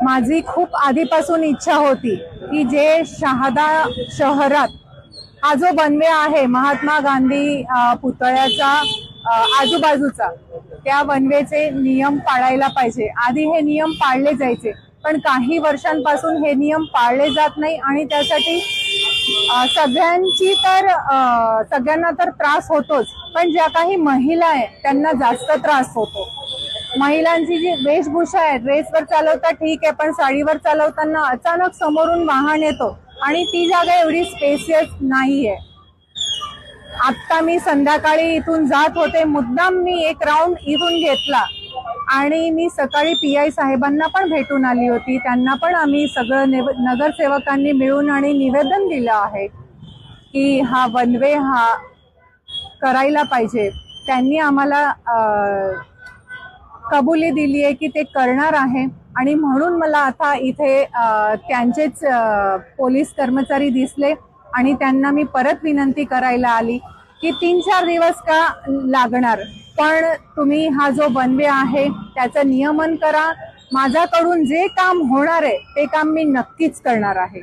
माझी खूप आधीपासून इच्छा होती की जे शहादा शहरात हा जो बनवे आहे महात्मा गांधी पुतळ्याचा आजूबाजूचा, त्या बनवेचे नियम पाळायला पाहिजे। आधी हे नियम पाळले जायचे, पण काही वर्षांपासून हे नियम पाळले जात नाही आणि त्यासाठी सगळ्यांना तर त्रास होतोच, पण ज्या काही महिला आहेत त्यांना जास्त त्रास होतो। महिलांची जी वेशभूषा आहे, ड्रेसवर चालवता ठीक आहे, पण साडीवर चालवताना अचानक समोरून वाहन येतो आणि ती जागा एवढी स्पेसियस नाहीये। आता मी संध्याकाळी इथून जात होते, मुद्दाम मी एक राऊंड इथून घेतला आणि मी सकाळी PI साहेबांना पण भेटून आली होती। त्यांना पण आम्ही सगळं नगरसेवकांनी मिळून आणि निवेदन दिलं आहे की हा वन वे हा करायला पाहिजे। त्यांनी आम्हाला कबुली दिली आहे की ते करणार आहे आणि म्हणून मला आता इथे त्यांचेच पोलीस कर्मचारी दिसले आणि त्यांना मी परत विनंती करायला आली की 3-4 दिवस का लागणार, पण तुम्ही हा जो वन वे आहे त्याचं नियमन करा। माझ्याकडून जे काम होणार आहे ते काम मी नक्कीच करणार आहे।